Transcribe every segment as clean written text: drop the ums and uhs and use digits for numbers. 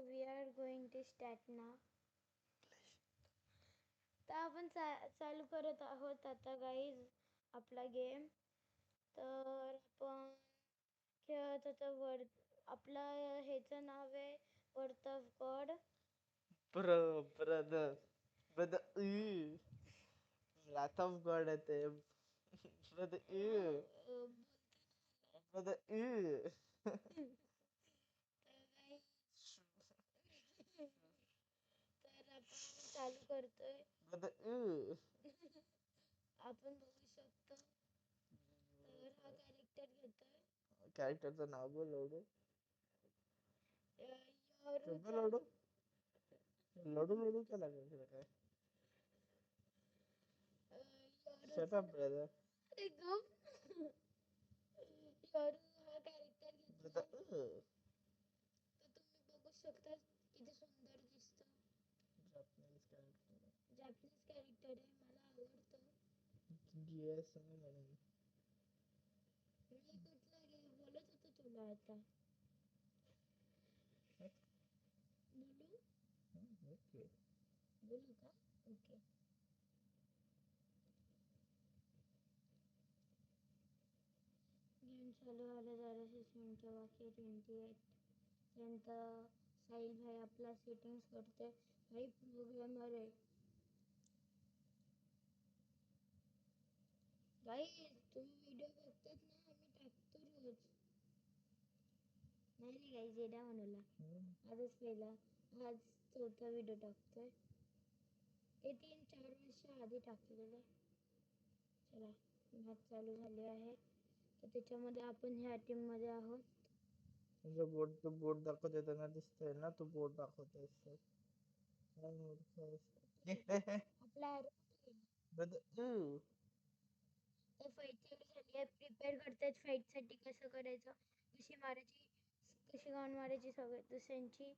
we are going to start now. तर आपण चालू करत आहोत आता गाईज आपला गेम. तर आपण खेळत होतो आपला ह्याचं नाव आहे worth of God. Brother wrath of God आहे ते. ब्रदर तर आपण चालू करतोय. आपण बघू शकतो. तर हा कॅरेक्टर घेतोय. कॅरेक्टरचं नाव बोल. लडू लडू काय लागेल काय? Shut up, brother. हा कॅरेक्टर घेतला. तर तुम्ही बघू शकता किती सुंदर दिसतो. जॅपनीज कॅरेक्टर आहे, मला आवडतो. मी कुठला गेम बोलत होतो तुला आता. बोलू का? ओके. गेम चालू व्हायला जरा 6 मिनिटं बाकी आहे. 28 पर्यंत साहिल भाई आपला सेटिंग्स करते. भाई प्रोग्रामर आहे. भाई तुम्ही व्हिडिओ बघतात ना, आम्ही टाकतो रोज. नाही काही जेडा म्हणूला आजच पहिला आज चौथा व्हिडिओ टाकतोय. ते 3-4 वर्ष आधी टाकलेलं. चला मॅच चालू झाली आहे. तर त्याच्यामध्ये आपण ह्या टीम मध्ये आहोत. बोट दाखवते त्यांना दिसतंय ना, तू बोट दाखवतेस. आपला तर फाईट चालू झाली आहे. प्रिपेअर करतायत फाईट साठी. कसं करायचं, कशी मारायची, कशी गाऊन मारायची, सगळ्या दुसऱ्यांची.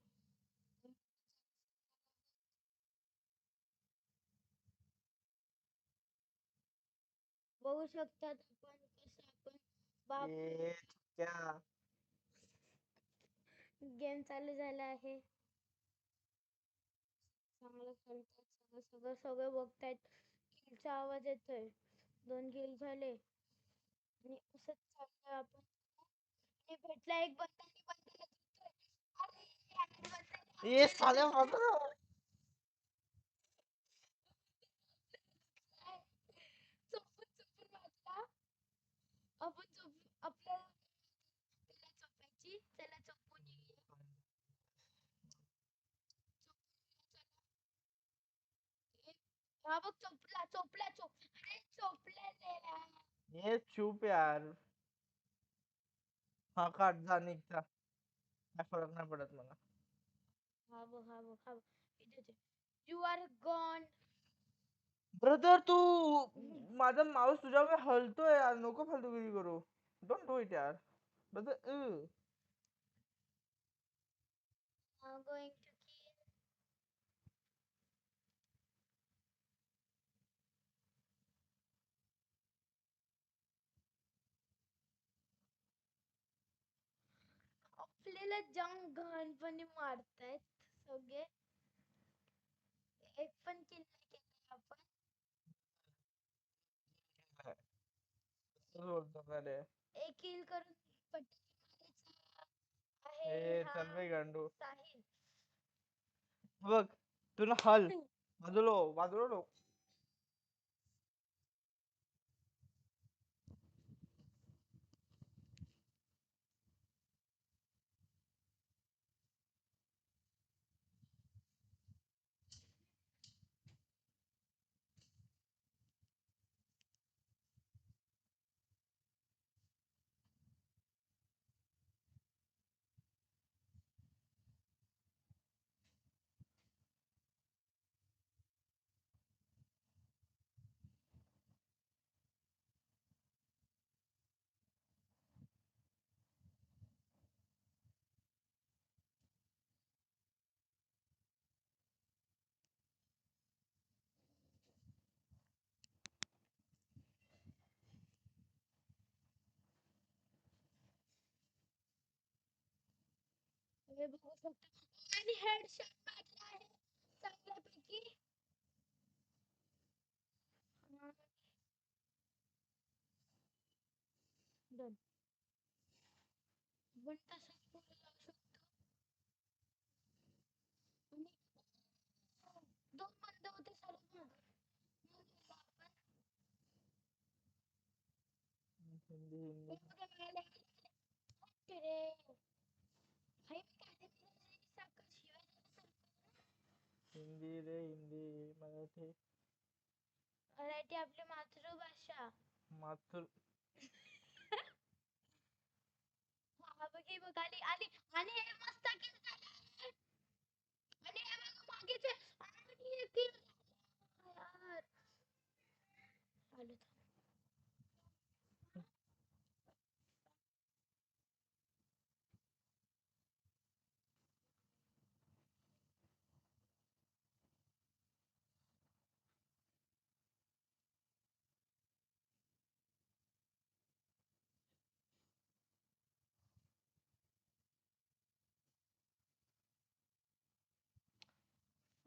बघू शकतात आपण कसं आपण गेम चालू झाला आहे. चांगलं खेळतात सगळं बघतायत. किलचा आवाज येतोय. 2 किल झाले आणि असंच चाललंय. आपण भेटला एक बंदानी बंदाला चोपून वाटला. आपण आपल्याला त्याला चोपायची. त्याला चोपून येऊया. हा बघ चोपला. अरे चोपलेले. ये चुप यार. हा काट जा निघता. काय फरक नाही पडत मला. हा बघ इथे यू आर गॉन. ब्रदर तू माझा माऊस तुझ्यावर हलतोय यार. नको फालतूगिरी करू. डोंट डू इट यार. Brother going to kill. आपल्याला जंग घाणपणे मारतायत सगळे. एक पण किल नाही केलं आपण. एक किल करून पटकन आहे. चल बे गांडू. साहिल बघ तुला हल वाजलो. हे बघू शकता. आणि हेडशॉट मारला आहे चांगल्यापैकी. डन. 1 तासात पूर्ण लावू शकतो. आणि 2 बंद होते सर्व मागे. हिंदी हिंदी बघा मिळाले. रे हाय मी काय सारखं शिवाय हिंदी रे हिंदी मराठी मराठी आपली मातृभाषा. मातृ हा बघ हे बघ आली आली. आणि हे मस्त किल झालं. आणि हे बघ मागेच आहे. आणि हे किल यार आलो थांब.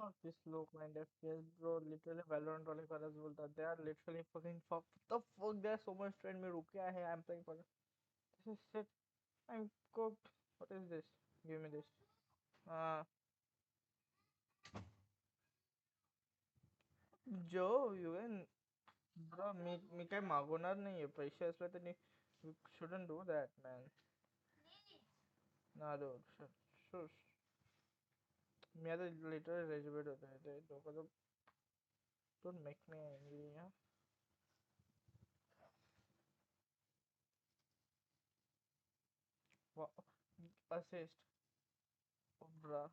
fuck this low grind FPS bro literally Valorant वाले खरंच बोलतात they are literally fucking fuck the fuck they are so much trend में रुके आहे I'm playing for this is shit I'm cooked what is this give me this uh, Joe you can bro मी काय मागवणार नाहीये पैसे असले तर you shouldn't do that man nah dude shush मी आता literally reserved होतोय ते लोक don't make me angry yeah assist oh, bruh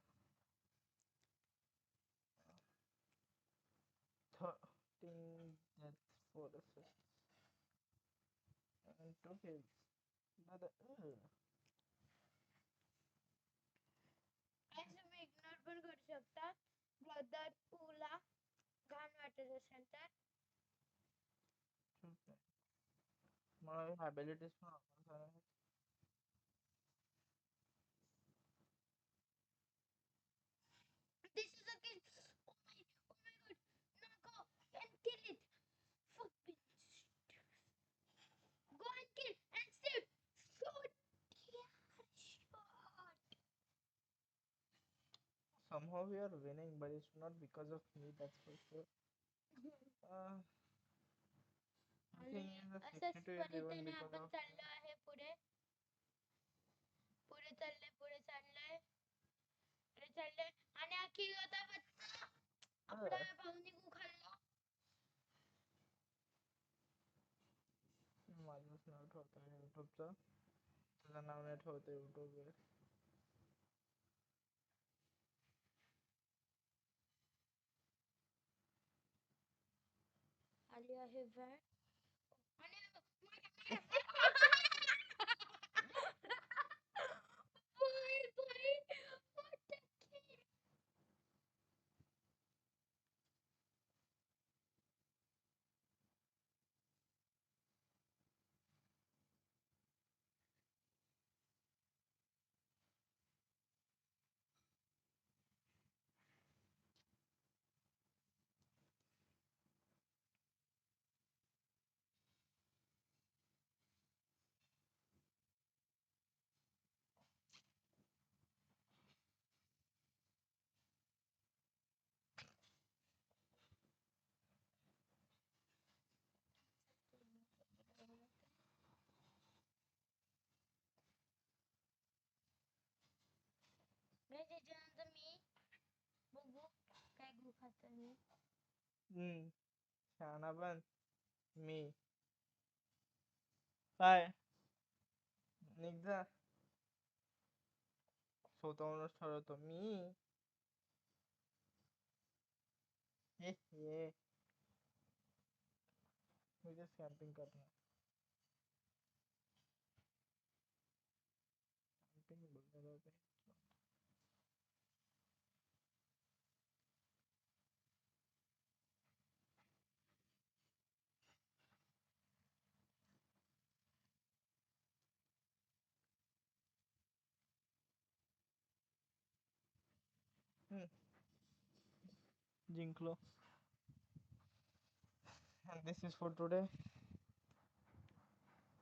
13 deaths 4 assists and 2 kills another असं तुम्ही इग्नोर पण करू शकता जर तुला घाण वाटत असेल तर. मला abilities पण आपण This is a kill. Oh my god. No, go and kill it. Fuck bitch. Go and kill and shoot. Shoot. Yeah, shot. somehow we are winning but it's not because of me that's for sure I आणि think it's a असंच 62 is even पद्धतीने because आपण of चाललो आहे पुढे. पुढे चाललंय पुढे चाललंय पुढे चाललंय. आणि अख्खी होता बच्चा आपला भाऊनी गु खाल्ला. माझंच नाव ठेवतोय युट्यूबचं तुझं नाव नाही ठेवतं युट्यूबवर आली आहे व्हॅन. आणि त्याच्यानंतर मी बघू काय गु खातो मी. शहाणा पण मी काय निघ जा स्वतःहूनच ठरवतो मी हे मी just camping करणार camping बोललेलं होतं हम्म, जिंकलो. And this is for today.